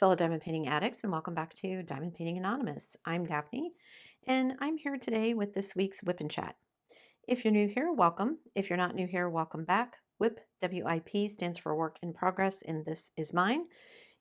fellow diamond painting addicts, and welcome back to Diamond Painting Anonymous. I'm Daphne, and I'm here today with this week's WIP and Chat. If you're new here, welcome. If you're not new here, welcome back. WIP, W-I-P, stands for Work in Progress, and this is mine.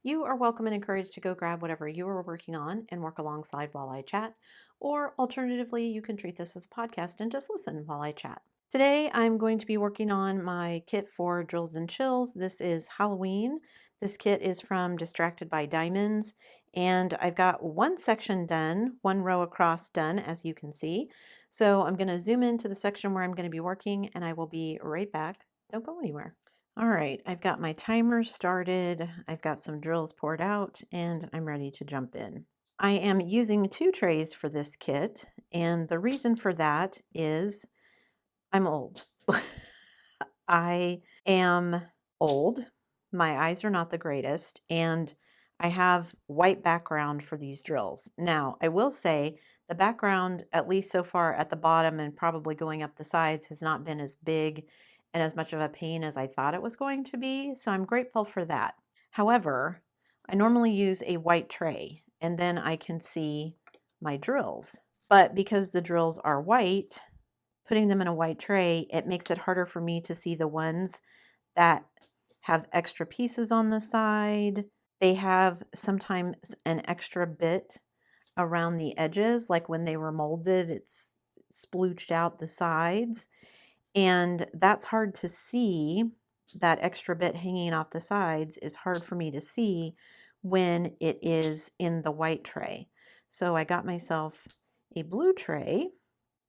You are welcome and encouraged to go grab whatever you are working on and work alongside while I chat, or alternatively, you can treat this as a podcast and just listen while I chat. Today, I'm going to be working on my kit for drills and chills. This is Halloween. This kit is from Distracted by Diamonds, and I've got one section done, one row across done, as you can see. So I'm going to zoom into the section where I'm going to be working, and I will be right back. Don't go anywhere. All right, I've got my timer started. I've got some drills poured out, and I'm ready to jump in. I am using 2 trays for this kit, and the reason for that is I'm old. I am old. My eyes are not the greatest, and I have white background for these drills. Now, I will say the background, at least so far at the bottom and probably going up the sides, has not been as big and as much of a pain as I thought it was going to be, so I'm grateful for that. However, I normally use a white tray, and then I can see my drills. But because the drills are white, putting them in a white tray, it makes it harder for me to see the ones that have extra pieces on the side. They have sometimes an extra bit around the edges, like when they were molded, it's splooched out the sides. And that's hard to see. That extra bit hanging off the sides is hard for me to see when it is in the white tray. So I got myself a blue tray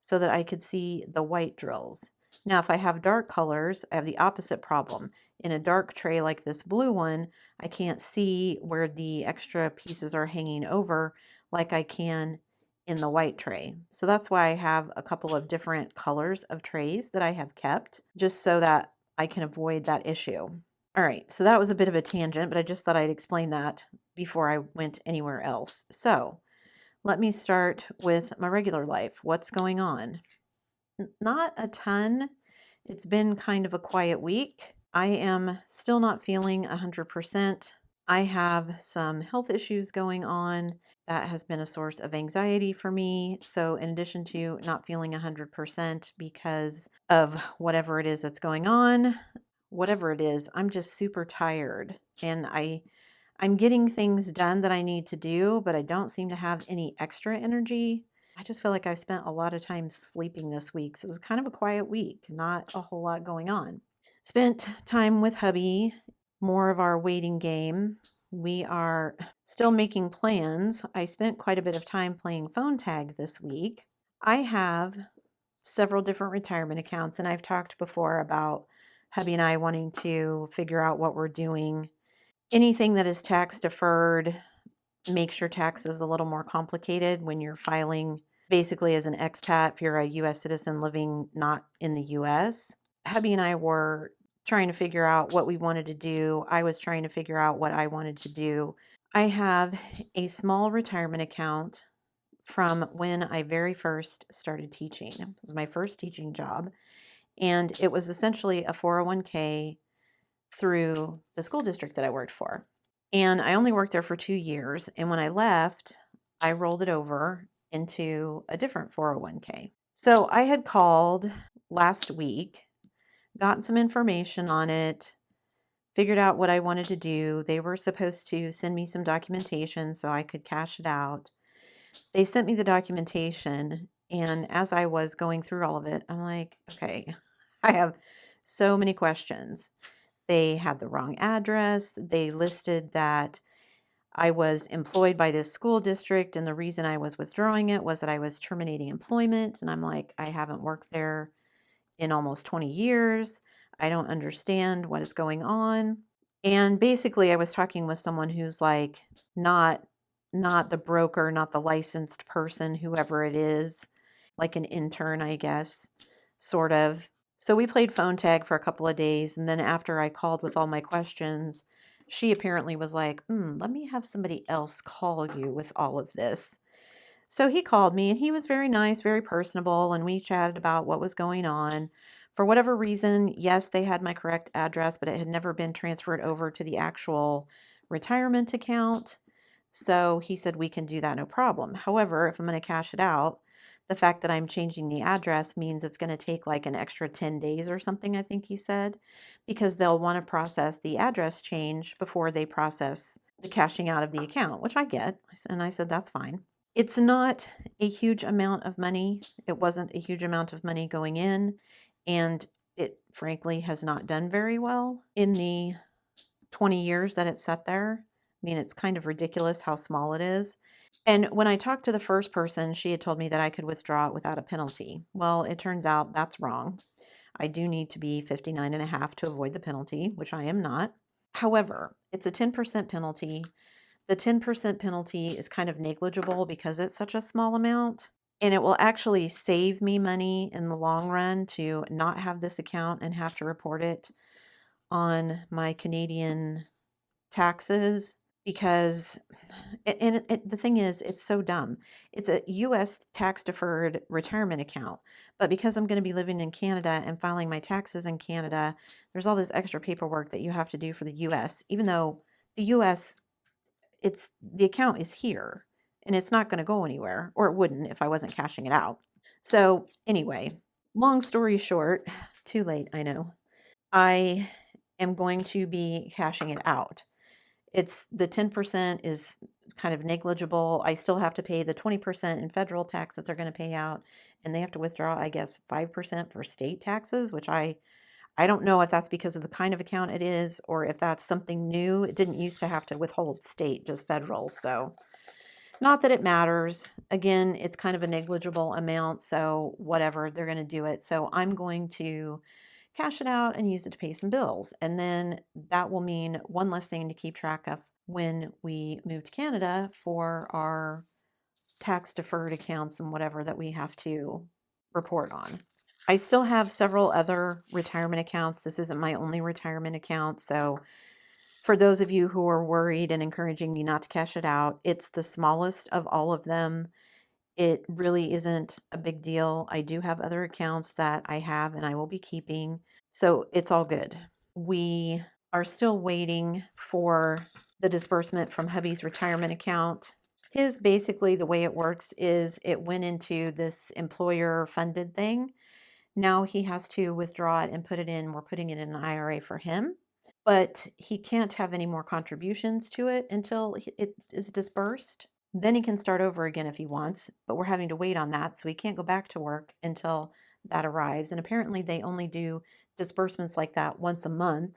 so that I could see the white drills. Now, if I have dark colors, I have the opposite problem. In a dark tray like this blue one, I can't see where the extra pieces are hanging over like I can in the white tray. So that's why I have a couple of different colors of trays that I have kept, just so that I can avoid that issue. All right, so that was a bit of a tangent, but I just thought I'd explain that before I went anywhere else. So let me start with my regular life. What's going on? Not a ton. It's been kind of a quiet week. I am still not feeling 100%. I have some health issues going on. That has been a source of anxiety for me. So in addition to not feeling 100% because of whatever it is that's going on, whatever it is, I'm just super tired. And I'm getting things done that I need to do, but I don't seem to have any extra energy. I just feel like I spent a lot of time sleeping this week. So it was kind of a quiet week, not a whole lot going on. Spent time with hubby, more of our waiting game. We are still making plans. I spent quite a bit of time playing phone tag this week. I have several different retirement accounts, and I've talked before about hubby and I wanting to figure out what we're doing. Anything that is tax deferred makes your taxes a little more complicated when you're filing basically as an expat if you're a U.S. citizen living not in the U.S. Hubby and I were trying to figure out what we wanted to do. I was trying to figure out what I wanted to do. I have a small retirement account from when I very first started teaching. It was my first teaching job, and it was essentially a 401k through the school district that I worked for. And I only worked there for 2 years. And when I left, I rolled it over into a different 401k. So I had called last week, gotten some information on it, figured out what I wanted to do. They were supposed to send me some documentation so I could cash it out. They sent me the documentation. And as I was going through all of it, I'm like, okay, I have so many questions. They had the wrong address. They listed that I was employed by this school district, and the reason I was withdrawing it was that I was terminating employment. And I'm like, I haven't worked there in almost 20 years. I don't understand what is going on. And basically, I was talking with someone who's like not the broker, not the licensed person, whoever it is, like an intern, I guess, sort of. So we played phone tag for a couple of days, and then after I called with all my questions, she apparently was like, let me have somebody else call you with all of this. So he called me, and he was very nice, very personable, and we chatted about what was going on. For whatever reason, yes, they had my correct address, but it had never been transferred over to the actual retirement account. So he said, we can do that, no problem. However, if I'm going to cash it out, the fact that I'm changing the address means it's going to take like an extra 10 days or something, I think he said, because they'll want to process the address change before they process the cashing out of the account, which I get. And I said, that's fine. It's not a huge amount of money. It wasn't a huge amount of money going in, and it frankly has not done very well in the 20 years that it's sat there. I mean, it's kind of ridiculous how small it is. And when I talked to the first person, she had told me that I could withdraw it without a penalty. Well, it turns out that's wrong. I do need to be 59 and a half to avoid the penalty, which I am not. However, it's a 10% penalty. The 10% penalty is kind of negligible because it's such a small amount. And it will actually save me money in the long run to not have this account and have to report it on my Canadian taxes because the thing is, it's so dumb. It's a US tax deferred retirement account, but because I'm going to be living in Canada and filing my taxes in Canada, there's all this extra paperwork that you have to do for the US, even though the US, it's the account is here and it's not going to go anywhere, or it wouldn't if I wasn't cashing it out. So anyway, long story short, too late, I know. I am going to be cashing it out. It's the 10% is kind of negligible. I still have to pay the 20% in federal tax that they're going to pay out, and they have to withdraw, I guess, 5% for state taxes, which I don't know if that's because of the kind of account it is or if that's something new. It didn't used to have to withhold state, just federal. So not that it matters. Again, it's kind of a negligible amount, so whatever, they're going to do it. So I'm going to cash it out and use it to pay some bills. And then that will mean one less thing to keep track of when we move to Canada for our tax deferred accounts and whatever that we have to report on. I still have several other retirement accounts. This isn't my only retirement account. So for those of you who are worried and encouraging me not to cash it out, it's the smallest of all of them. It really isn't a big deal. I do have other accounts that I have and I will be keeping. So it's all good. We are still waiting for the disbursement from hubby's retirement account. His basically the way it works is it went into this employer funded thing. Now he has to withdraw it and put it in. We're putting it in an IRA for him, but he can't have any more contributions to it until it is disbursed. Then he can start over again if he wants, but we're having to wait on that. So he can't go back to work until that arrives. And apparently they only do disbursements like that once a month.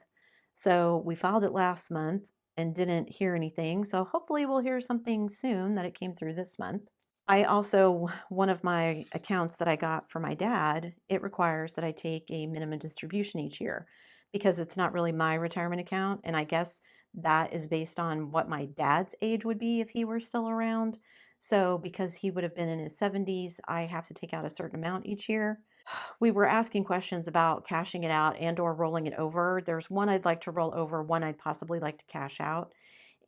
So we filed it last month and didn't hear anything. So hopefully we'll hear something soon that it came through this month. I also, one of my accounts that I got for my dad, it requires that I take a minimum distribution each year because it's not really my retirement account. And I guess that is based on what my dad's age would be if he were still around. So because he would have been in his 70s, I have to take out a certain amount each year. We were asking questions about cashing it out and or rolling it over. There's one I'd like to roll over, one I'd possibly like to cash out.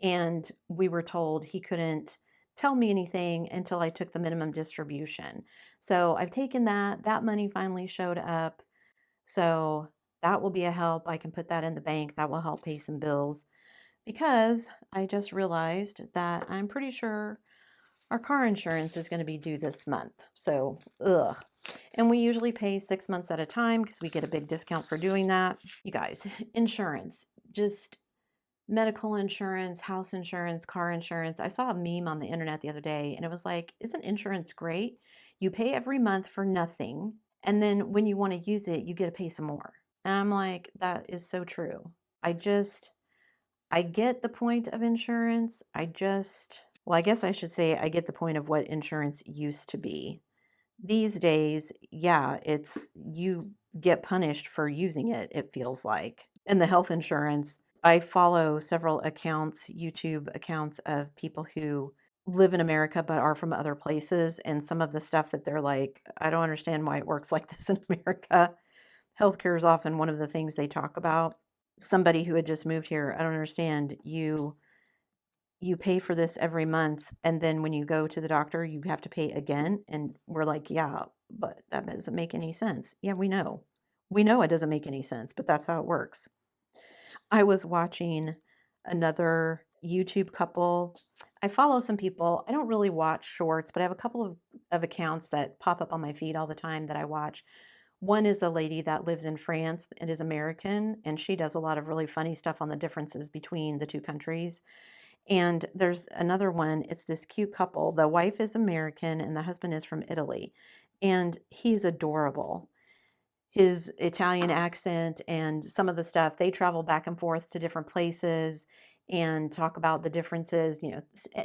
And we were told he couldn't tell me anything until I took the minimum distribution. So I've taken that. That money finally showed up. So that will be a help. I can put that in the bank. That will help pay some bills because I just realized that I'm pretty sure our car insurance is going to be due this month. So, ugh. And we usually pay 6 months at a time because we get a big discount for doing that. You guys, insurance, just medical insurance, house insurance, car insurance. I saw a meme on the internet the other day and it was like, isn't insurance great? You pay every month for nothing. And then when you want to use it, you get to pay some more. And I'm like, that is so true. I get the point of insurance. Well, I guess I should say I get the point of what insurance used to be. These days, yeah, it's you get punished for using it, it feels like. And the health insurance, I follow several accounts, YouTube accounts of people who live in America but are from other places. And some of the stuff that they're like, I don't understand why it works like this in America. Healthcare is often one of the things they talk about. Somebody who had just moved here, I don't understand. You pay for this every month and then when you go to the doctor you have to pay again, and we're like, yeah, but that doesn't make any sense. Yeah, we know it doesn't make any sense, but that's how it works. I was watching another YouTube couple. I follow some people. I don't really watch shorts, but I have a couple of accounts that pop up on my feed all the time that I watch. One is a lady that lives in France and is American, and she does a lot of really funny stuff on the differences between the two countries. And there's another one, it's this cute couple. The wife is American and the husband is from Italy, and he's adorable. His Italian accent and some of the stuff, they travel back and forth to different places and talk about the differences,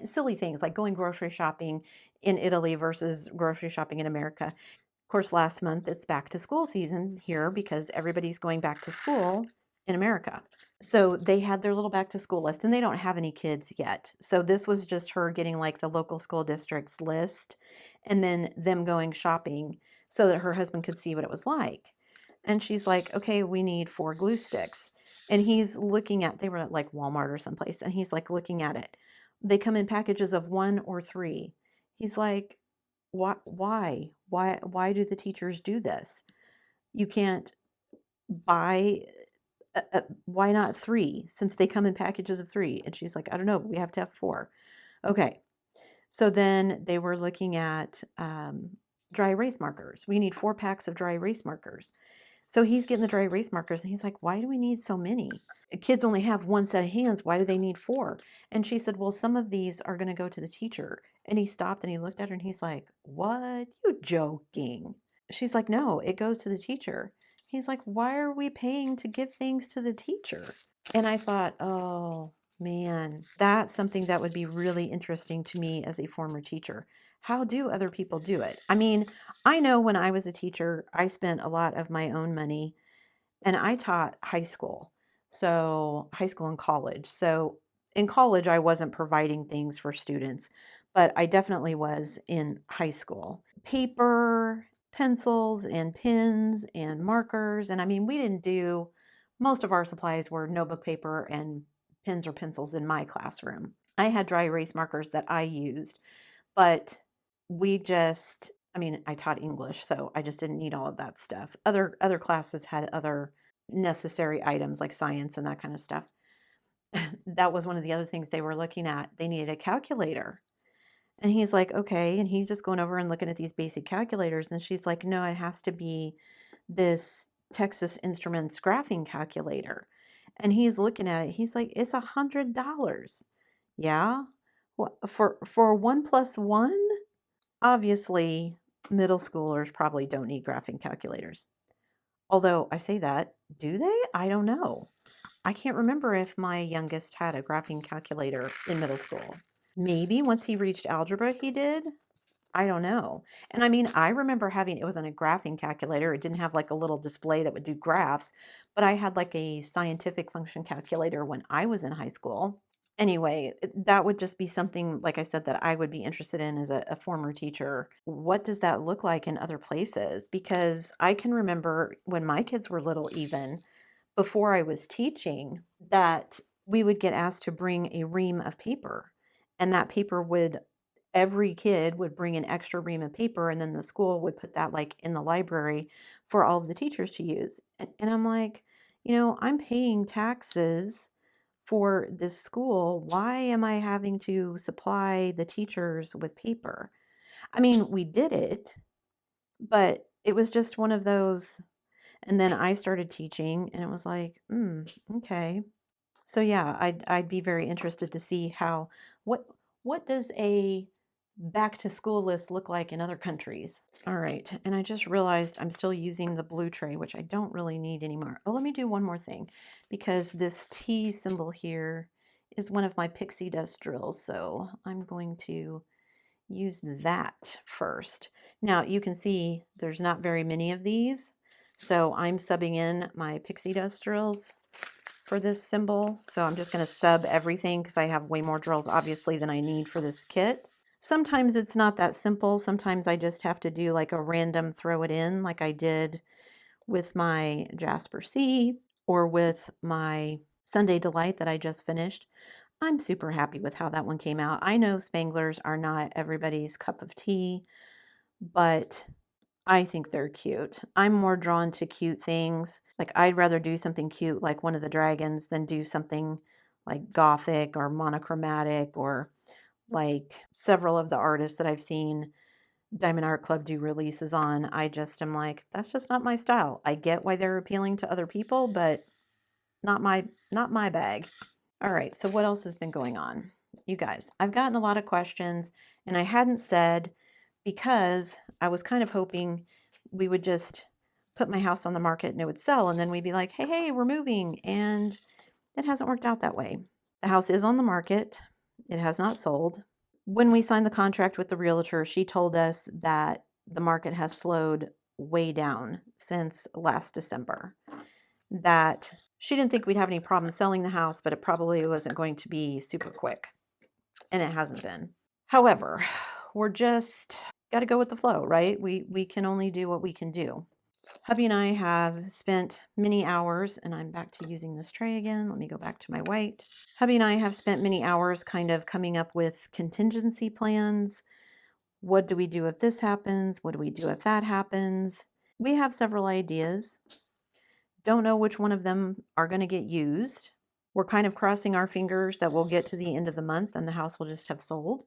silly things like going grocery shopping in Italy versus grocery shopping in America. Of course, last month it's back to school season here because everybody's going back to school in America. So they had their little back to school list and they don't have any kids yet. So this was just her getting like the local school district's list and then them going shopping so that her husband could see what it was like. And she's like, okay, we need 4 glue sticks. And he's looking at, they were at like Walmart or someplace, and he's like looking at it. They come in packages of 1 or 3. He's like, why do the teachers do this? You can't buy, why not 3 since they come in packages of 3? And she's like, I don't know, but we have to have 4. Okay. So then they were looking at dry erase markers. We need 4 packs of dry erase markers. So he's getting the dry erase markers and he's like, why do we need so many? Kids only have 1 set of hands. Why do they need 4? And she said, well, some of these are going to go to the teacher. And he stopped and he looked at her and he's like, what? You joking? She's like, no, it goes to the teacher. He's like, why are we paying to give things to the teacher? And I thought, oh man, that's something that would be really interesting to me as a former teacher. How do other people do it? I mean, I know when I was a teacher, I spent a lot of my own money and I taught high school. So, high school and college. So, in college, I wasn't providing things for students, but I definitely was in high school. Paper, pencils, and pens and markers. And I mean, we didn't do, most of our supplies were notebook paper and pens or pencils in my classroom. I had dry erase markers that I used, but we just, I mean, I taught English, so I just didn't need all of that stuff. Other classes had other necessary items like science and that kind of stuff. That was one of the other things they were looking at. They needed a calculator. And he's like, okay. And he's just going over and looking at these basic calculators. And she's like, no, it has to be this Texas Instruments graphing calculator. And he's looking at it. He's like, it's $100. Yeah. What, for 1 plus 1? Obviously, middle schoolers probably don't need graphing calculators. Although I say that, do they? I don't know. I can't remember if my youngest had a graphing calculator in middle school. Maybe once he reached algebra, he did. I don't know. And I mean, I remember having, it wasn't a graphing calculator. It didn't have like a little display that would do graphs, but I had like a scientific function calculator when I was in high school. Anyway, that would just be something, like I said, that I would be interested in as a former teacher. What does that look like in other places? Because I can remember when my kids were little, even before I was teaching, that we would get asked to bring a ream of paper. And that paper would, every kid would bring an extra ream of paper, and then the school would put that like in the library for all of the teachers to use. And I'm like, I'm paying taxes for this school. Why am I having to supply the teachers with paper? I mean, we did it, but it was just one of those. And then I started teaching, and it was like, okay. So yeah, I'd be very interested to see how what does a back to school list look like in other countries. All right, and I just realized I'm still using the blue tray, which I don't really need anymore. Oh, let me do one more thing, because this T symbol here is one of my pixie dust drills, so I'm going to use that first. Now you can see there's not very many of these, so I'm subbing in my pixie dust drills for this symbol. So I'm just going to sub everything because I have way more drills obviously than I need for this kit. Sometimes it's not that simple. Sometimes I just have to do like a random throw it in, like I did with my Jasper C or with my Sunday Delight that I just finished. I'm super happy with how that one came out. I know Spanglers are not everybody's cup of tea, but I think they're cute. I'm more drawn to cute things. Like I'd rather do something cute like one of the dragons than do something like gothic or monochromatic, or like several of the artists that I've seen Diamond Art Club do releases on. I just am like, that's just not my style. I get why they're appealing to other people, but not my bag. All right, so what else has been going on? You guys, I've gotten a lot of questions, and I hadn't said because I was kind of hoping we would just put my house on the market and it would sell, and then we'd be like, hey, we're moving, and it hasn't worked out that way. The house is on the market. It has not sold. When we signed the contract with the realtor, she told us that the market has slowed way down since last December. That she didn't think we'd have any problem selling the house, but it probably wasn't going to be super quick. And it hasn't been. However, we're just got to go with the flow, right? We can only do what we can do. Hubby and I have spent many hours, and I'm back to using this tray again. Let me go back to my white. Hubby and I have spent many hours kind of coming up with contingency plans. What do we do if this happens? What do we do if that happens? We have several ideas. Don't know which one of them are going to get used. We're kind of crossing our fingers that we'll get to the end of the month and the house will just have sold.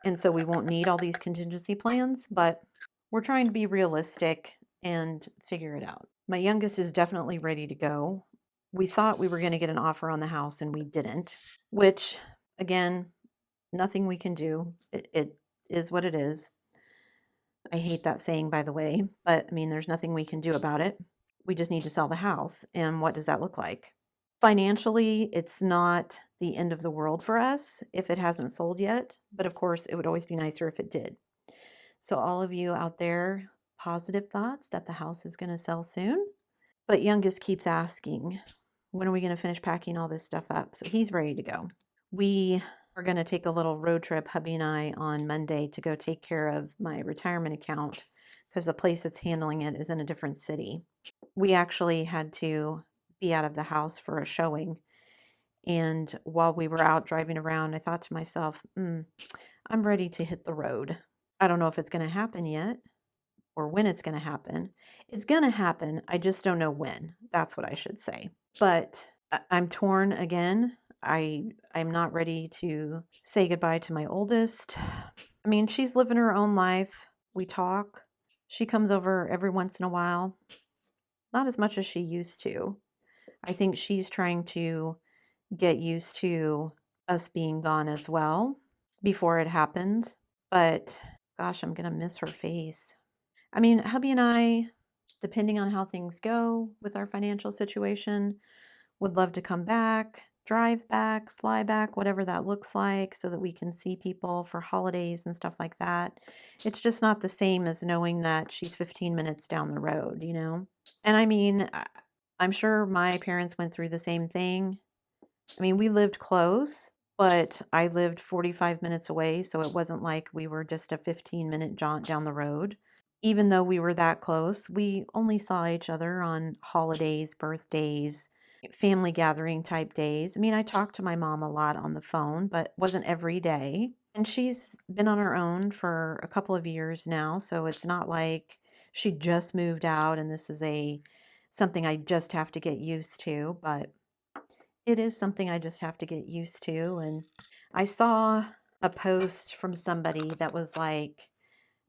And so we won't need all these contingency plans, but we're trying to be realistic and figure it out. My youngest is definitely ready to go. We thought we were going to get an offer on the house and we didn't, which again, nothing we can do. It is what it is. I hate that saying, by the way, but I mean, there's nothing we can do about it. We just need to sell the house. And what does that look like? Financially, it's not the end of the world for us if it hasn't sold yet, but of course, it would always be nicer if it did. So all of you out there, positive thoughts that the house is going to sell soon. But youngest keeps asking, when are we going to finish packing all this stuff up? So he's ready to go. We are going to take a little road trip, hubby and I, on Monday to go take care of my retirement account because the place that's handling it is in a different city. We actually had to be out of the house for a showing. And while we were out driving around, I thought to myself, I'm ready to hit the road. I don't know if it's going to happen yet or when it's going to happen. It's going to happen. I just don't know when. That's what I should say. But I'm torn again. I'm not ready to say goodbye to my oldest. I mean, she's living her own life. We talk. She comes over every once in a while. Not as much as she used to. I think she's trying to get used to us being gone as well before it happens. But gosh, I'm going to miss her face. I mean, hubby and I, depending on how things go with our financial situation, would love to come back, drive back, fly back, whatever that looks like, so that we can see people for holidays and stuff like that. It's just not the same as knowing that she's 15 minutes down the road, you know? And I mean, I'm sure my parents went through the same thing. I mean, we lived close, but I lived 45 minutes away, so it wasn't like we were just a 15-minute jaunt down the road. Even though we were that close, we only saw each other on holidays, birthdays, family gathering type days. I mean, I talked to my mom a lot on the phone, but wasn't every day. And she's been on her own for a couple of years now, so it's not like she just moved out and this is something I just have to get used to, but it is something I just have to get used to. And I saw a post from somebody that was like,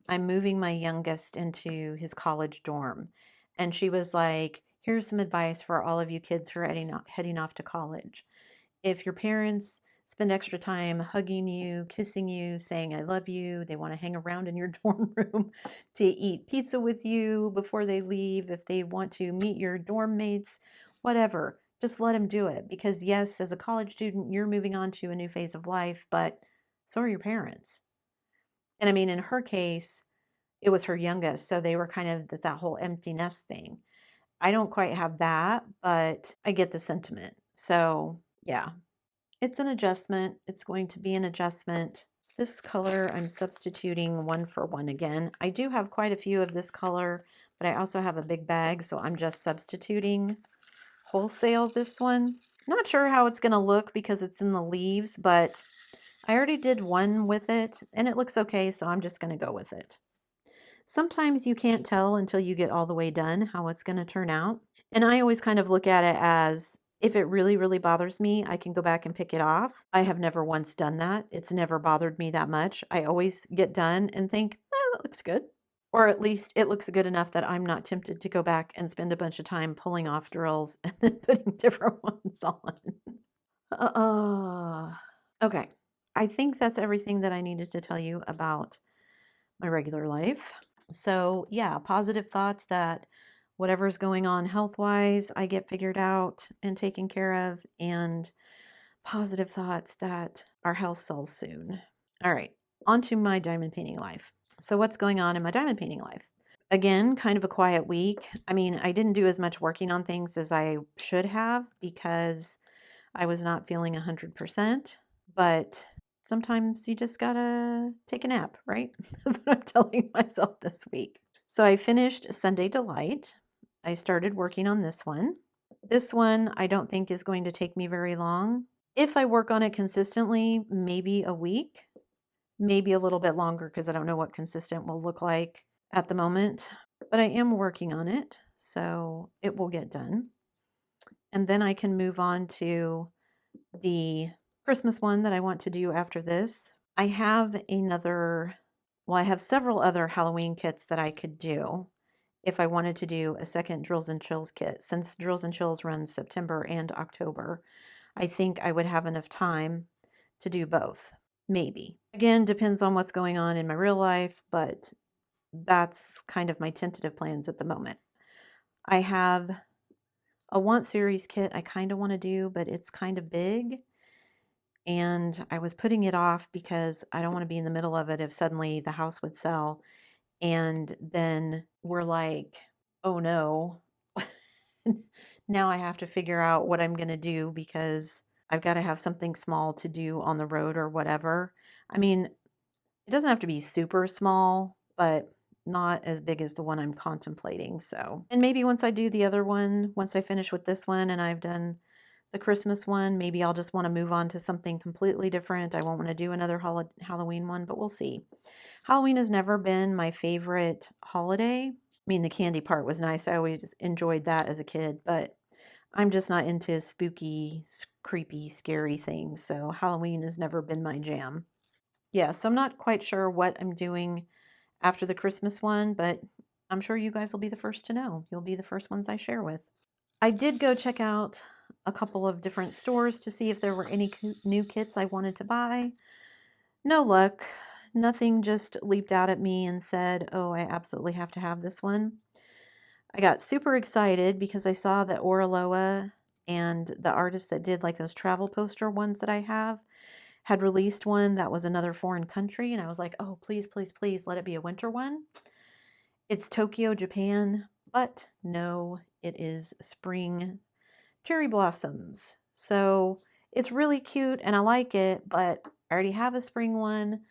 I'm moving my youngest into his college dorm. And she was like, here's some advice for all of you kids who are heading off to college. If your parents spend extra time hugging you, kissing you, saying, I love you, they want to hang around in your dorm room to eat pizza with you before they leave, if they want to meet your dorm mates, whatever, just let them do it. Because yes, as a college student, you're moving on to a new phase of life, but so are your parents. And I mean, in her case, it was her youngest, so they were kind of that whole empty nest thing. I don't quite have that, but I get the sentiment. So yeah, it's an adjustment. It's going to be an adjustment. This color, I'm substituting 1 for 1 again. I do have quite a few of this color, but I also have a big bag, so I'm just substituting wholesale this one. Not sure how it's going to look because it's in the leaves, but I already did one with it, and it looks okay, so I'm just going to go with it. Sometimes you can't tell until you get all the way done how it's going to turn out. And I always kind of look at it as If it really, really bothers me, I can go back and pick it off. I have never once done that. It's never bothered me that much. I always get done and think, that looks good. Or at least it looks good enough that I'm not tempted to go back and spend a bunch of time pulling off drills and then putting different ones on. Uh, okay. I think that's everything that I needed to tell you about my regular life. So, yeah, positive thoughts that whatever's going on health wise, I get figured out and taken care of, and positive thoughts that our house sells soon. All right, on to my diamond painting life. So, what's going on in my diamond painting life? Again, kind of a quiet week. I mean, I didn't do as much working on things as I should have because I was not feeling 100%, but sometimes you just gotta take a nap, right? That's what I'm telling myself this week. So I finished Sunday Delight. I started working on this one. This one I don't think is going to take me very long. If I work on it consistently, maybe a week, maybe a little bit longer because I don't know what consistent will look like at the moment, but I am working on it, so it will get done. And then I can move on to the Christmas one that I want to do after this. I have I have several other Halloween kits that I could do if I wanted to do a second Drills and Chills kit. Since Drills and Chills runs September and October, I think I would have enough time to do both. Maybe. Again, depends on what's going on in my real life, but that's kind of my tentative plans at the moment. I have a Want Series kit I kind of want to do, but it's kind of big. And I was putting it off because I don't want to be in the middle of it if suddenly the house would sell. And then we're like, oh no, now I have to figure out what I'm going to do because I've got to have something small to do on the road or whatever. I mean, it doesn't have to be super small, but not as big as the one I'm contemplating. So, and maybe once I do the other one, once I finish with this one and I've done the Christmas one, maybe I'll just want to move on to something completely different. I won't want to do another Halloween one, but we'll see. Halloween has never been my favorite holiday. I mean, the candy part was nice. I always enjoyed that as a kid, but I'm just not into spooky, creepy, scary things. So Halloween has never been my jam. Yeah, so I'm not quite sure what I'm doing after the Christmas one, but I'm sure you guys will be the first to know. You'll be the first ones I share with. I did go check out a couple of different stores to see if there were any new kits I wanted to buy. No luck. Nothing just leaped out at me and said, oh, I absolutely have to have this one. I got super excited because I saw that Oraloa and the artist that did like those travel poster ones that I have had released one that was another foreign country. And I was like, oh, please, please, please let it be a winter one. It's Tokyo, Japan, but no, it is spring cherry blossoms. So it's really cute and I like it, but I already have a spring one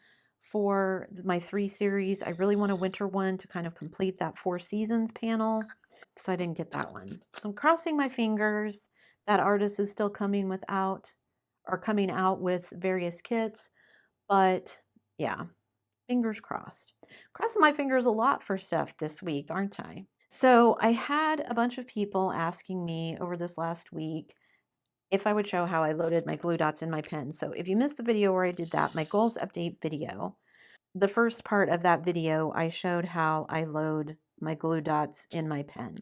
for my 3 series. I really want a winter one to kind of complete that 4 seasons panel. So I didn't get that one. So I'm crossing my fingers. That artist is still coming out with various kits, but yeah, fingers crossed. Crossing my fingers a lot for stuff this week, aren't I? So I had a bunch of people asking me over this last week if I would show how I loaded my glue dots in my pen. So if you missed the video where I did that, my goals update video, the first part of that video, I showed how I load my glue dots in my pen.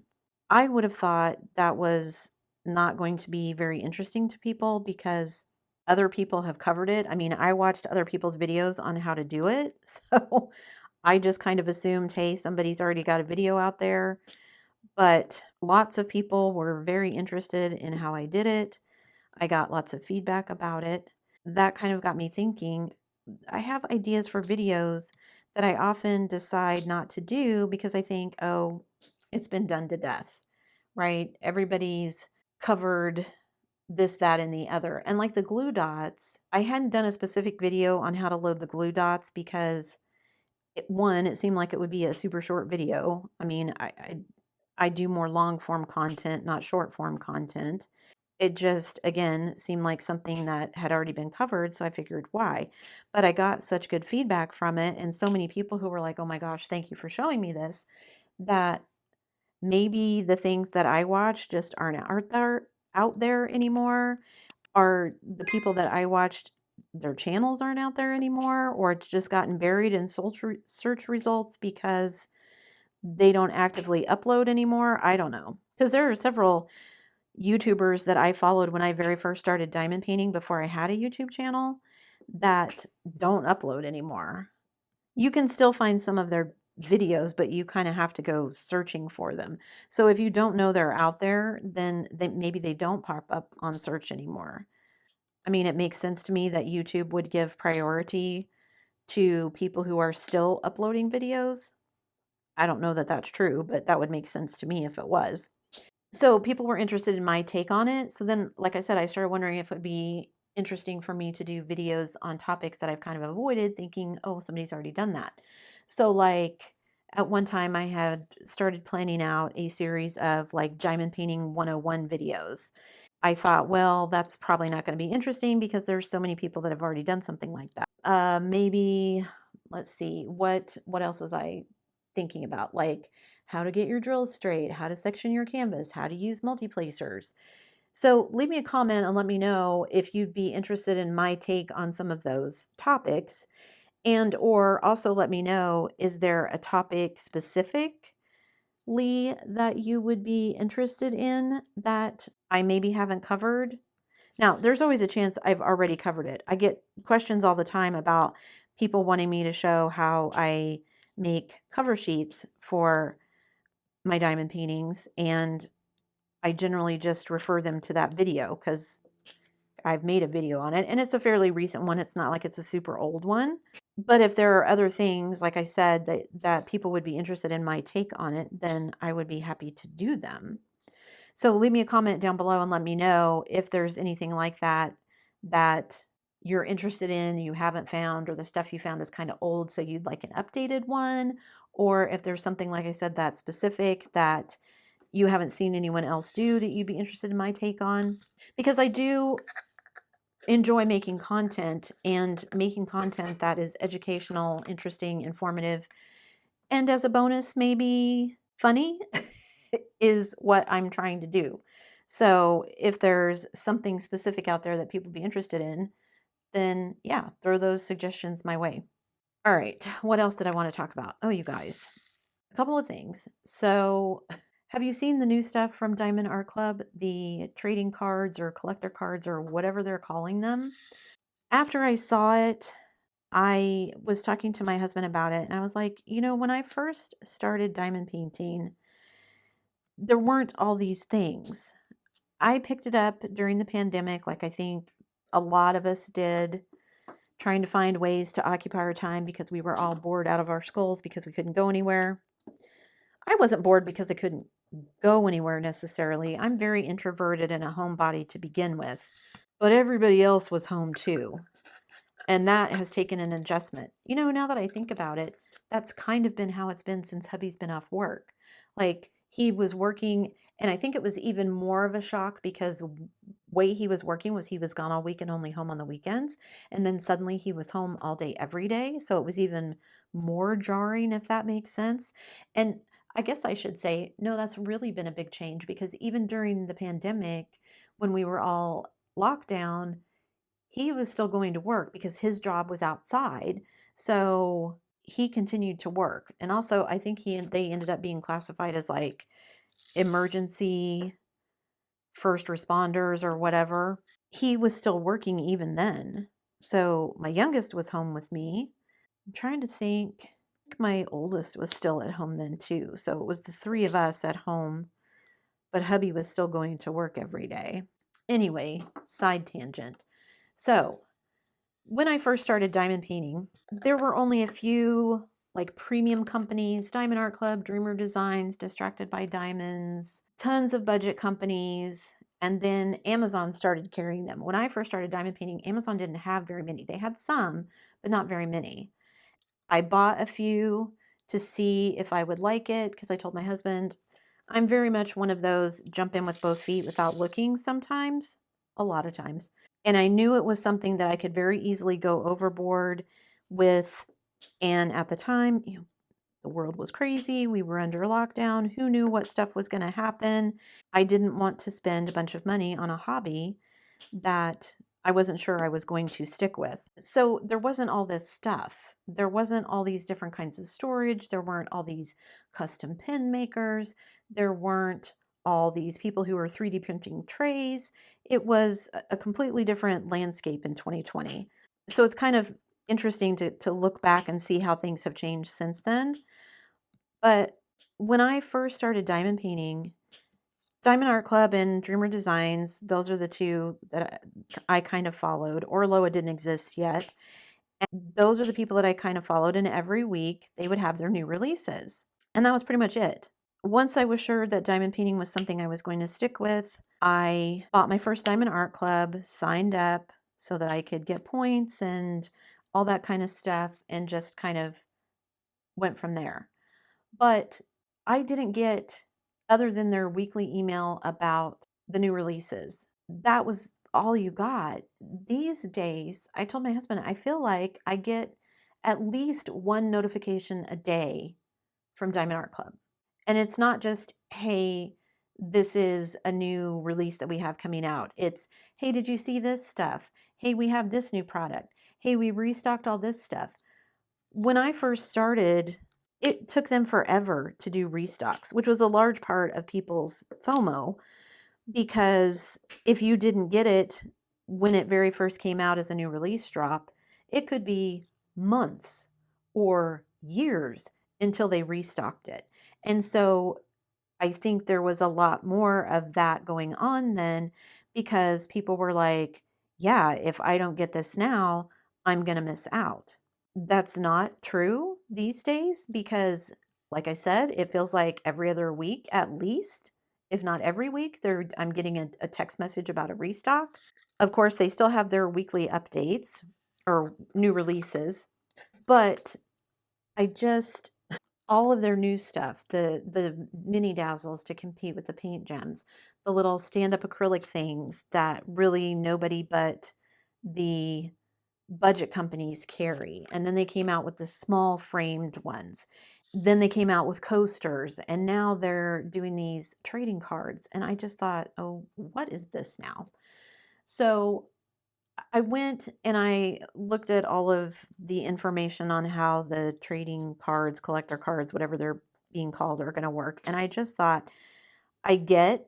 I would have thought that was not going to be very interesting to people because other people have covered it. I mean, I watched other people's videos on how to do it. So I just kind of assumed, hey, somebody's already got a video out there. But lots of people were very interested in how I did it. I got lots of feedback about it. That kind of got me thinking, I have ideas for videos that I often decide not to do because I think, oh, it's been done to death, right? Everybody's covered this, that, and the other. And like the glue dots, I hadn't done a specific video on how to load the glue dots because it seemed like it would be a super short video. I mean, I do more long form content, not short form content. It just, again, seemed like something that had already been covered, so I figured why. But I got such good feedback from it, and so many people who were like, oh my gosh, thank you for showing me this, that maybe the things that I watch just aren't out there anymore. Are the people that I watched, their channels aren't out there anymore, or it's just gotten buried in search results because they don't actively upload anymore? I don't know. Because there are several YouTubers that I followed when I very first started diamond painting before I had a YouTube channel that don't upload anymore. You can still find some of their videos, but you kind of have to go searching for them. So if you don't know they're out there, then maybe they don't pop up on search anymore. I mean, it makes sense to me that YouTube would give priority to people who are still uploading videos. I don't know that that's true, but that would make sense to me if it was. So people were interested in my take on it. So then, like I said, I started wondering if it would be interesting for me to do videos on topics that I've kind of avoided, thinking, oh, somebody's already done that. So, like, at one time, I had started planning out a series of like diamond painting 101 videos. I thought, well, that's probably not going to be interesting because there's so many people that have already done something like that. Maybe let's see, what else was I thinking about? Like how to get your drills straight, how to section your canvas, how to use multiplacers. So leave me a comment and let me know if you'd be interested in my take on some of those topics. And or also let me know, is there a topic specific that you would be interested in that I maybe haven't covered? Now, there's always a chance I've already covered it. I get questions all the time about people wanting me to show how I make cover sheets for my diamond paintings, and I generally just refer them to that video because I've made a video on it, and it's a fairly recent one. It's not like it's a super old one. But if there are other things, like I said, that people would be interested in my take on it, then I would be happy to do them. So leave me a comment down below and let me know if there's anything like that that you're interested in, you haven't found, or the stuff you found is kind of old, so you'd like an updated one, or if there's something, like I said, that's specific that you haven't seen anyone else do that you'd be interested in my take on. Because I do enjoy making content, and making content that is educational, interesting, informative, and as a bonus, maybe funny is what I'm trying to do. So if there's something specific out there that people be interested in, then yeah, throw those suggestions my way. All right, what else did I want to talk about? Oh, you guys, a couple of things. So have you seen the new stuff from Diamond Art Club, the trading cards or collector cards or whatever they're calling them? After I saw it, I was talking to my husband about it, and I was like, when I first started diamond painting, there weren't all these things. I picked it up during the pandemic, like I think a lot of us did, trying to find ways to occupy our time because we were all bored out of our skulls because we couldn't go anywhere. I wasn't bored because I couldn't go anywhere necessarily. I'm very introverted and a homebody to begin with, but everybody else was home too. And that has taken an adjustment. Now that I think about it, that's kind of been how it's been since hubby's been off work. Like he was working, and I think it was even more of a shock because way he was working was he was gone all week and only home on the weekends. And then suddenly he was home all day, every day. So it was even more jarring, if that makes sense. And I guess I should say, no, that's really been a big change because even during the pandemic, when we were all locked down, he was still going to work because his job was outside. So he continued to work. And also, I think they ended up being classified as like emergency first responders or whatever. He was still working even then. So my youngest was home with me. I'm trying to think. My oldest was still at home then too. So it was the three of us at home, but hubby was still going to work every day. Anyway, side tangent. So when I first started diamond painting, there were only a few like premium companies: Diamond Art Club, Dreamer Designs, Distracted by Diamonds, tons of budget companies, and then Amazon started carrying them. When I first started diamond painting, Amazon didn't have very many. They had some, but not very many. I bought a few to see if I would like it because I told my husband I'm very much one of those jump in with both feet without looking sometimes, a lot of times. And I knew it was something that I could very easily go overboard with. And at the time, the world was crazy. We were under lockdown. Who knew what stuff was going to happen? I didn't want to spend a bunch of money on a hobby that I wasn't sure I was going to stick with. So there wasn't all this stuff. There wasn't all these different kinds of storage. There weren't all these custom pen makers. There weren't all these people who were 3D printing trays. It was a completely different landscape in 2020. So it's kind of interesting to look back and see how things have changed since then. But when I first started diamond painting, Diamond Art Club and Dreamer Designs, those are the two that I kind of followed. Orloa didn't exist yet. And those are the people that I kind of followed, and every week they would have their new releases. And that was pretty much it. Once I was sure that diamond painting was something I was going to stick with, I bought my first Diamond Art Club, signed up so that I could get points and all that kind of stuff, and just kind of went from there. But I didn't get, other than their weekly email about the new releases, that was all you got. These days, I told my husband, I feel like I get at least one notification a day from Diamond Art Club. And it's not just, hey, this is a new release that we have coming out. It's, hey, did you see this stuff? Hey, we have this new product. Hey, we restocked all this stuff. When I first started, it took them forever to do restocks, which was a large part of people's FOMO, because if you didn't get it when it very first came out as a new release drop, it could be months or years until they restocked it. And so I think there was a lot more of that going on then, because people were like, yeah, if I don't get this now, I'm going to miss out. That's not true these days because, like I said, it feels like every other week at least, if not every week, I'm getting a text message about a restock. Of course, they still have their weekly updates or new releases, but I just all of their new stuff, the mini dazzles to compete with the paint gems, the little stand-up acrylic things that really nobody but the budget companies carry. And then they came out with the small framed ones. Then they came out with coasters, and now they're doing these trading cards. And I just thought, oh, what is this now? So I went and I looked at all of the information on how the trading cards, collector cards, whatever they're being called, are going to work. And I just thought, I get,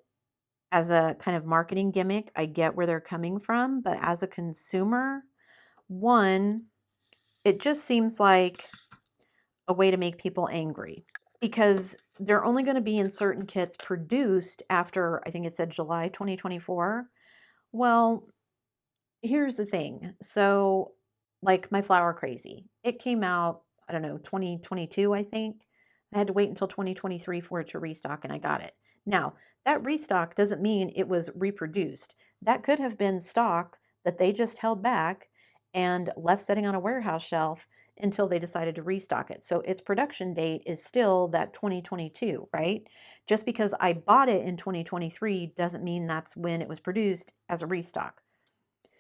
as a kind of marketing gimmick, I get where they're coming from. But as a consumer, one, it just seems like a way to make people angry, because they're only going to be in certain kits produced after, I think it said July 2024. Well, here's the thing. So, like my Flower Crazy, it came out, I don't know, 2022, I think. I had to wait until 2023 for it to restock, and I got it. Now, that restock doesn't mean it was reproduced. That could have been stock that they just held back and left sitting on a warehouse shelf until they decided to restock it. So its production date is still that 2022, right? Just because I bought it in 2023 doesn't mean that's when it was produced as a restock.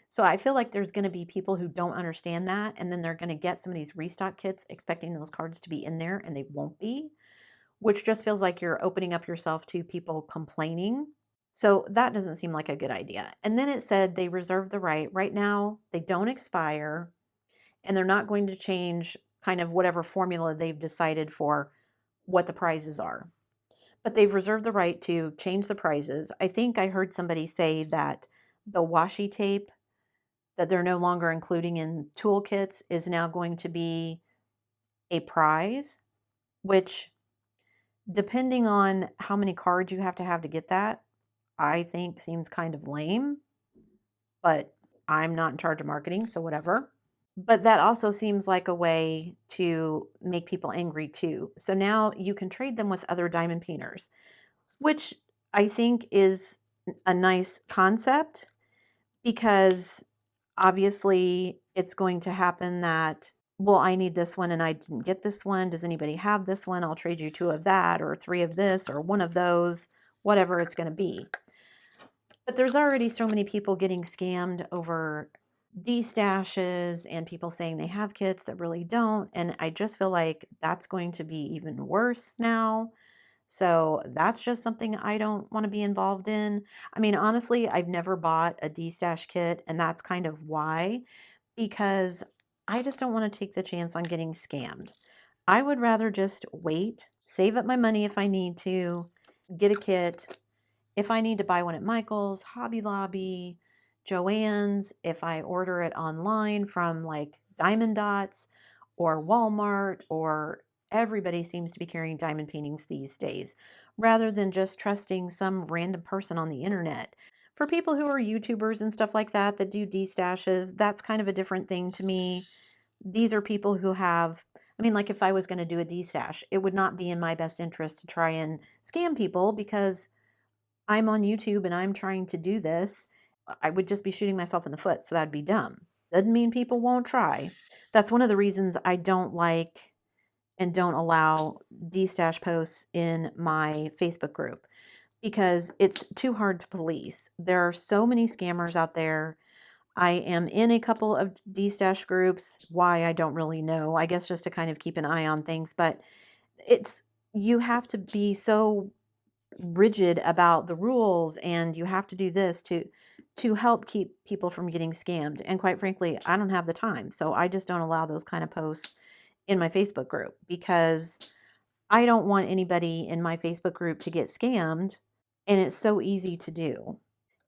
So I feel like there's going to be people who don't understand that, and then they're going to get some of these restock kits expecting those cards to be in there, and they won't be, which just feels like you're opening up yourself to people complaining. So that doesn't seem like a good idea. And then it said they reserve the right. Right now, they don't expire, and they're not going to change kind of whatever formula they've decided for what the prizes are. But they've reserved the right to change the prizes. I think I heard somebody say that the washi tape that they're no longer including in toolkits is now going to be a prize, which, depending on how many cards you have to get that, I think seems kind of lame, but I'm not in charge of marketing, so whatever. But that also seems like a way to make people angry too. So now you can trade them with other diamond painters, which I think is a nice concept, because obviously it's going to happen that, well, I need this one and I didn't get this one. Does anybody have this one? I'll trade you 2 of that, or 3 of this, or 1 of those, whatever it's going to be. But there's already so many people getting scammed over destashes and people saying they have kits that really don't. And I just feel like that's going to be even worse now. So that's just something I don't want to be involved in. I mean, honestly, I've never bought a destash kit, and that's kind of why, because I just don't want to take the chance on getting scammed. I would rather just wait, save up my money if I need to, get a kit, if I need to buy one at Michael's, Hobby Lobby, Joann's, if I order it online from like Diamond Dots or Walmart, or everybody seems to be carrying diamond paintings these days, rather than just trusting some random person on the internet. For people who are YouTubers and stuff like that that do destashes, that's kind of a different thing to me. These are people who have, I mean, like if I was going to do a destash, it would not be in my best interest to try and scam people because I'm on YouTube and I'm trying to do this. I would just be shooting myself in the foot, so that'd be dumb. Doesn't mean people won't try. That's one of the reasons I don't like and don't allow destash posts in my Facebook group, because it's too hard to police. There are so many scammers out there. I am in a couple of destash groups. Why, I don't really know. I guess just to kind of keep an eye on things, but it's, you have to be so rigid about the rules, and you have to do this to help keep people from getting scammed. And quite frankly, I don't have the time, so I just don't allow those kind of posts in my Facebook group, because I don't want anybody in my Facebook group to get scammed, and it's so easy to do.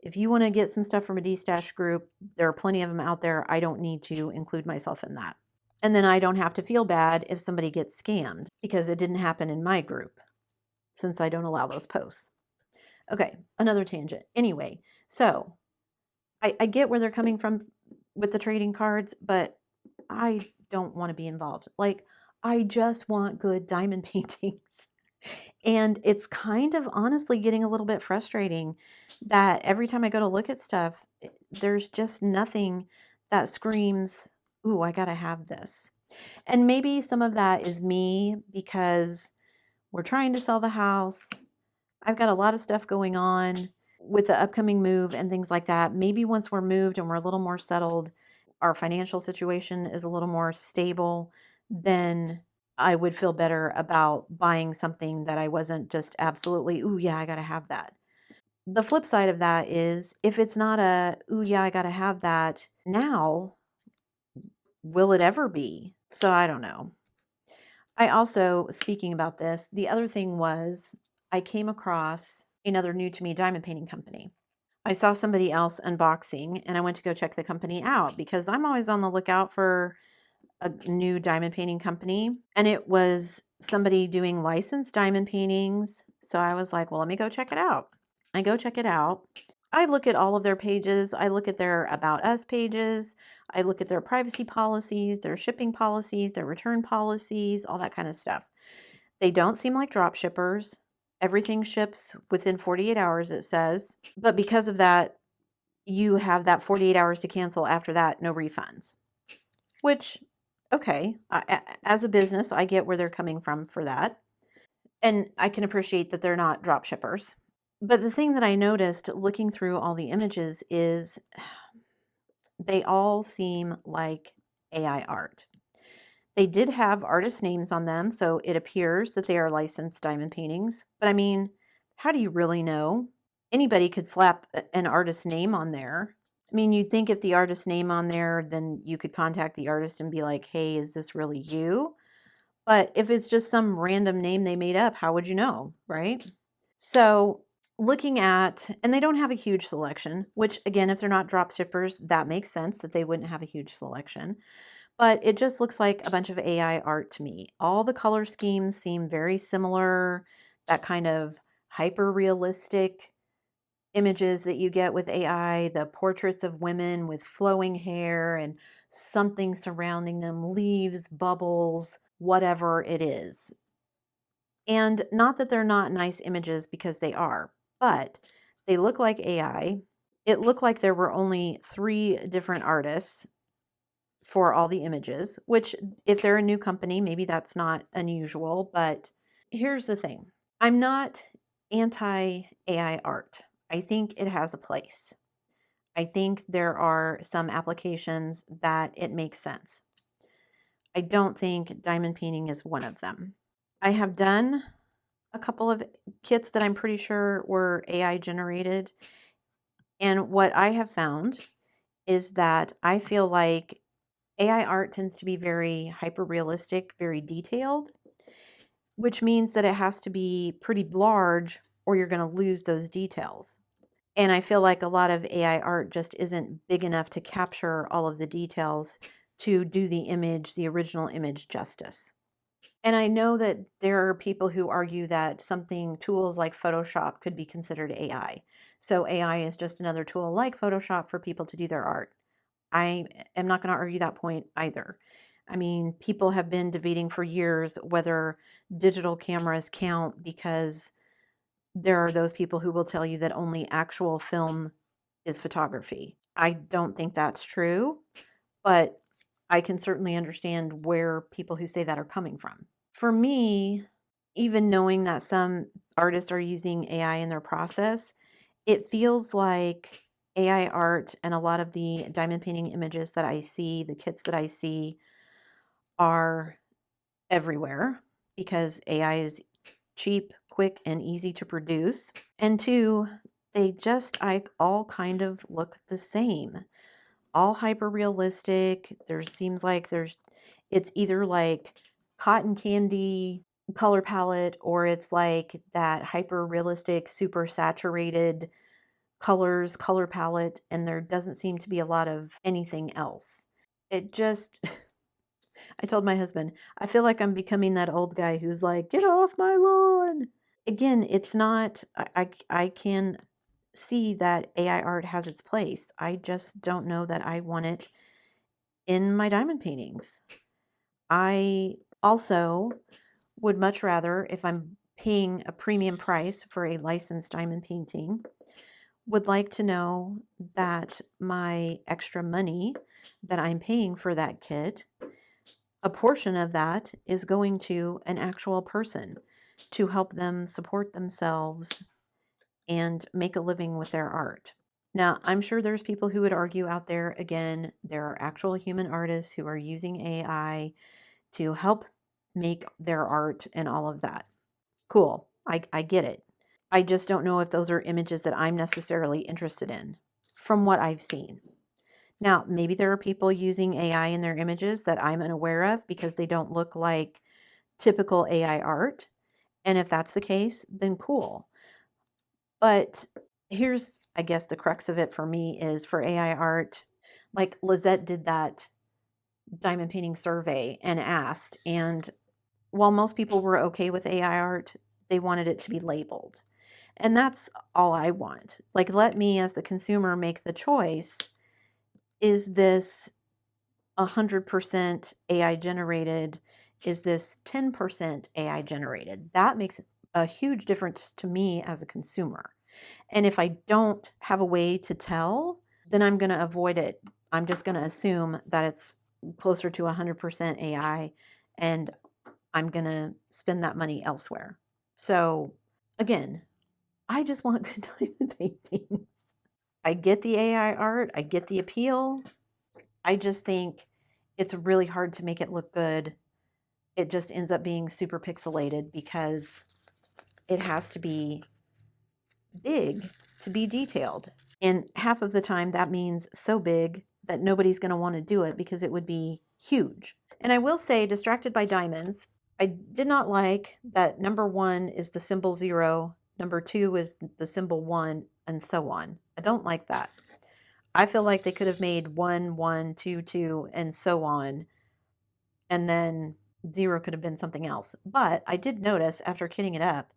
If you want to get some stuff from a destash group, there are plenty of them out there. I don't need to include myself in that. And then I don't have to feel bad if somebody gets scammed because it didn't happen in my group, since I don't allow those posts. Okay, another tangent. Anyway, so I get where they're coming from with the trading cards, but I don't want to be involved. Like, I just want good diamond paintings. And it's kind of honestly getting a little bit frustrating that every time I go to look at stuff, there's just nothing that screams, ooh, I got to have this. And maybe some of that is me because we're trying to sell the house. I've got a lot of stuff going on with the upcoming move and things like that. Maybe once we're moved and we're a little more settled, our financial situation is a little more stable, then I would feel better about buying something that I wasn't just absolutely, ooh, yeah, I got to have that. The flip side of that is if it's not a, ooh, yeah, I got to have that now, will it ever be? So I don't know. I also, speaking about this, the other thing was I came across another new to me diamond painting company. I saw somebody else unboxing and I went to go check the company out because I'm always on the lookout for a new diamond painting company. And it was somebody doing licensed diamond paintings. So I was like, well, let me go check it out. I go check it out. I look at all of their pages. I look at their About Us pages. I look at their privacy policies, their shipping policies, their return policies, all that kind of stuff. They don't seem like drop shippers. Everything ships within 48 hours, it says. But because of that, you have that 48 hours to cancel. After that, no refunds. Which, okay, as a business, I get where they're coming from for that. And I can appreciate that they're not drop shippers. But the thing that I noticed looking through all the images is they all seem like AI art. They did have artist names on them, so it appears that they are licensed diamond paintings. But I mean, how do you really know? Anybody could slap an artist's name on there. I mean, you'd think if the artist's name on there, then you could contact the artist and be like, hey, is this really you? But if it's just some random name they made up, how would you know, right? So looking at, and they don't have a huge selection, which again, if they're not drop shippers, that makes sense that they wouldn't have a huge selection. But it just looks like a bunch of AI art to me. All the color schemes seem very similar, that kind of hyper realistic images that you get with AI, the portraits of women with flowing hair and something surrounding them, leaves, bubbles, whatever it is. And not that they're not nice images, because they are, but they look like AI. It looked like there were only 3 different artists for all the images, which if they're a new company, maybe that's not unusual. But here's the thing. I'm not anti AI art. I think it has a place. I think there are some applications that it makes sense. I don't think diamond painting is one of them. I have done a couple of kits that I'm pretty sure were AI generated. And what I have found is that I feel like AI art tends to be very hyper realistic, very detailed, which means that it has to be pretty large or you're going to lose those details. And I feel like a lot of AI art just isn't big enough to capture all of the details to do the image, the original image justice. And I know that there are people who argue that tools like Photoshop could be considered AI. So AI is just another tool like Photoshop for people to do their art. I am not going to argue that point either. I mean, people have been debating for years whether digital cameras count because there are those people who will tell you that only actual film is photography. I don't think that's true, but I can certainly understand where people who say that are coming from. For me, even knowing that some artists are using AI in their process, it feels like AI art and a lot of the diamond painting images that I see, the kits that I see, are everywhere because AI is cheap, quick, and easy to produce. And two, they just all kind of look the same. All hyper realistic. There seems like it's either like cotton candy color palette or it's like that hyper realistic, super saturated color palette, and there doesn't seem to be a lot of anything else. It just I told my husband, I feel like I'm becoming that old guy who's like, "Get off my lawn." Again, it's not I can see that AI art has its place. I just don't know that I want it in my diamond paintings. I also would much rather, if I'm paying a premium price for a licensed diamond painting, would like to know that my extra money that I'm paying for that kit, a portion of that is going to an actual person to help them support themselves and make a living with their art. Now, I'm sure there's people who would argue out there, again, there are actual human artists who are using AI to help make their art and all of that. Cool. I get it. I just don't know if those are images that I'm necessarily interested in from what I've seen. Now, maybe there are people using AI in their images that I'm unaware of because they don't look like typical AI art. And if that's the case, then cool. But here's, I guess, the crux of it for me is for AI art, like Lizette did that diamond painting survey and asked, and while most people were okay with AI art, they wanted it to be labeled. And that's all I want. Like, let me, as the consumer, make the choice. Is this 100% AI generated? Is this 10% AI generated? That makes a huge difference to me as a consumer. And if I don't have a way to tell, then I'm going to avoid it. I'm just going to assume that it's closer to 100% AI and I'm going to spend that money elsewhere. So, again, I just want good diamond paintings. I get the AI art, I get the appeal. I just think it's really hard to make it look good. It just ends up being super pixelated because it has to be big to be detailed. And half of the time, that means so big that nobody's going to want to do it because it would be huge. And I will say, Distracted by Diamonds, I did not like that number one is the symbol 0, number 2 is the symbol 1, and so on. I don't like that. I feel like they could have made 1, 1, 2, 2, and so on, and then 0 could have been something else. But I did notice after kitting it up,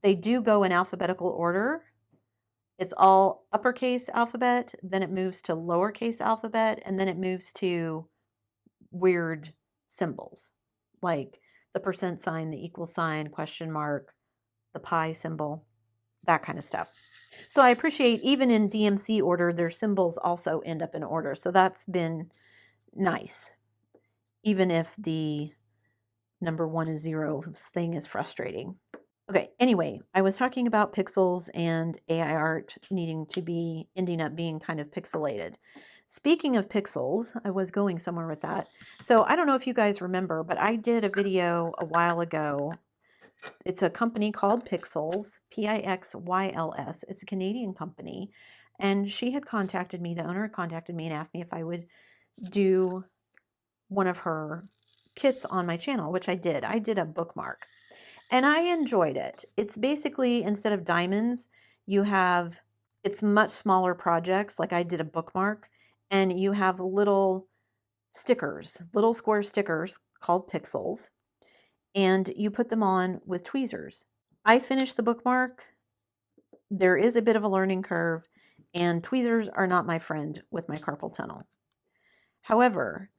they do go in alphabetical order. It's all uppercase alphabet, then it moves to lowercase alphabet, and then it moves to weird symbols like the percent sign, the equal sign, question mark, the pi symbol, that kind of stuff. So I appreciate even in DMC order, their symbols also end up in order. So that's been nice, even if the number 1 is 0 thing is frustrating. Okay, anyway, I was talking about pixels and AI art ending up being kind of pixelated. Speaking of pixels, I was going somewhere with that. So I don't know if you guys remember, but I did a video a while ago. It's a company called Pixels, Pixyls. It's a Canadian company. And she had contacted me, the owner had contacted me and asked me if I would do one of her kits on my channel, which I did. I did a bookmark. And I enjoyed it. It's basically, instead of diamonds, it's much smaller projects. Like I did a bookmark, and you have little stickers, little square stickers called pixels, and you put them on with tweezers. I finished the bookmark. There is a bit of a learning curve, and tweezers are not my friend with my carpal tunnel. However,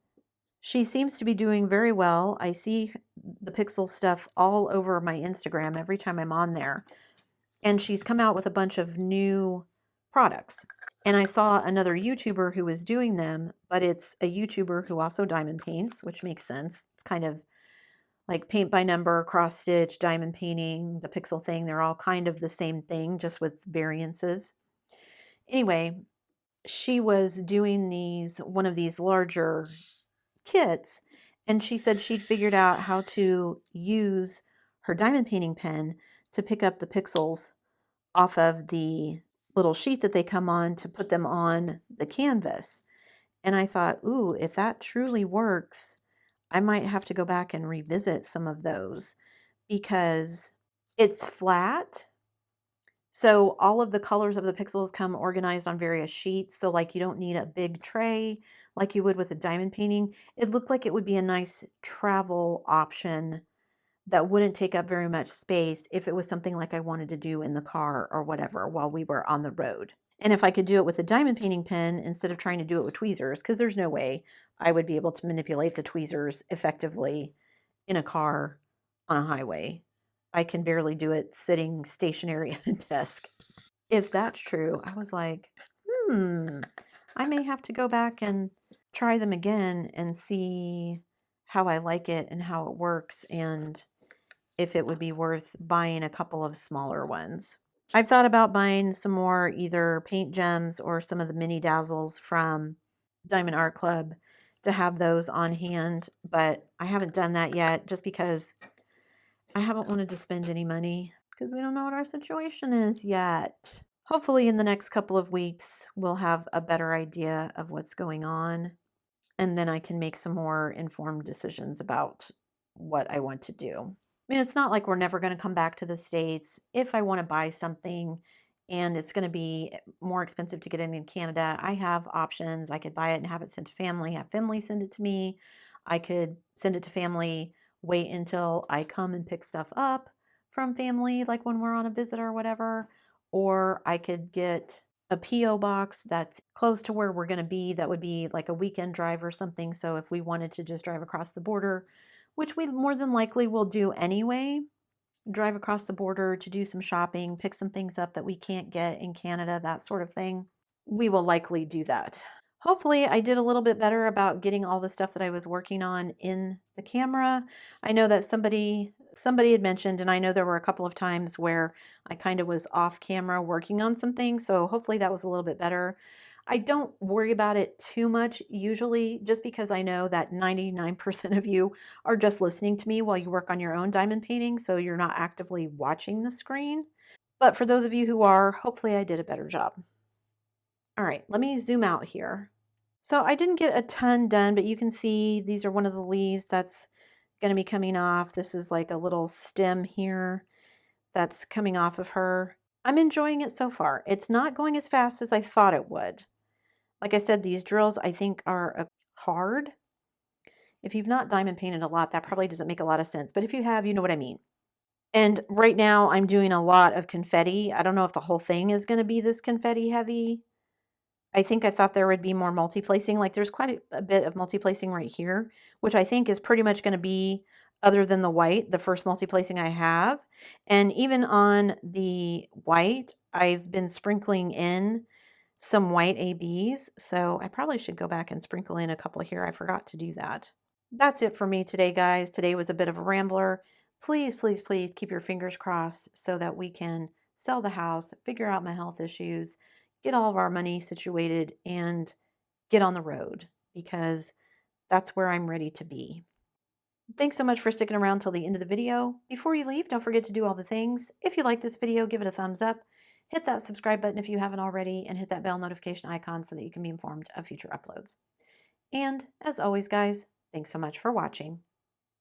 she seems to be doing very well. I see the pixel stuff all over my Instagram every time I'm on there. And she's come out with a bunch of new products. And I saw another YouTuber who was doing them, but it's a YouTuber who also diamond paints, which makes sense. It's kind of like paint by number, cross stitch, diamond painting, the pixel thing. They're all kind of the same thing, just with variances. Anyway, she was doing one of these larger kits, and she said she'd figured out how to use her diamond painting pen to pick up the pixels off of the little sheet that they come on to put them on the canvas. And I thought, ooh, if that truly works, I might have to go back and revisit some of those because it's flat. So all of the colors of the pixels come organized on various sheets. So like you don't need a big tray like you would with a diamond painting. It looked like it would be a nice travel option that wouldn't take up very much space if it was something like I wanted to do in the car or whatever while we were on the road. And if I could do it with a diamond painting pen instead of trying to do it with tweezers, because there's no way I would be able to manipulate the tweezers effectively in a car on a highway. I can barely do it sitting stationary at a desk. If that's true, I was like, I may have to go back and try them again and see how I like it and how it works, and if it would be worth buying a couple of smaller ones. I've thought about buying some more either paint gems or some of the mini dazzles from Diamond Art Club to have those on hand, but I haven't done that yet just because I haven't wanted to spend any money because we don't know what our situation is yet. Hopefully in the next couple of weeks, we'll have a better idea of what's going on, and then I can make some more informed decisions about what I want to do. I mean, it's not like we're never going to come back to the States. If I want to buy something and it's going to be more expensive to get it in Canada, I have options. I could buy it and have it sent to family, have family send it to me. I could send it to family, wait until I come and pick stuff up from family, like when we're on a visit or whatever. Or I could get a P.O. box that's close to where we're going to be. That would be like a weekend drive or something. So if we wanted to just drive across the border, which we more than likely will do anyway, drive across the border to do some shopping, pick some things up that we can't get in Canada, that sort of thing, we will likely do that. Hopefully I did a little bit better about getting all the stuff that I was working on in the camera. I know that somebody had mentioned, and I know there were a couple of times where I kind of was off camera working on some things, so hopefully that was a little bit better. I don't worry about it too much usually, just because I know that 99% of you are just listening to me while you work on your own diamond painting, so you're not actively watching the screen. But for those of you who are, hopefully I did a better job. All right, let me zoom out here. So I didn't get a ton done, but you can see these are one of the leaves that's going to be coming off. This is like a little stem here that's coming off of her. I'm enjoying it so far. It's not going as fast as I thought it would. Like I said, these drills I think are hard. If you've not diamond painted a lot, that probably doesn't make a lot of sense. But if you have, you know what I mean. And right now I'm doing a lot of confetti. I don't know if the whole thing is going to be this confetti heavy. I think I thought there would be more multi-placing. Like there's quite a bit of multi-placing right here, which I think is pretty much going to be, other than the white, the first multi-placing I have. And even on the white, I've been sprinkling in some white ABs. So I probably should go back and sprinkle in a couple here. I forgot to do that. That's it for me today, guys. Today was a bit of a rambler, Please, please, please keep your fingers crossed so that we can sell the house, figure out my health issues, get all of our money situated, and get on the road because that's where I'm ready to be. Thanks so much for sticking around till the end of the video. Before you leave, don't forget to do all the things. If you like this video, give it a thumbs up. Hit that subscribe button if you haven't already, and hit that bell notification icon so that you can be informed of future uploads. And as always, guys, thanks so much for watching.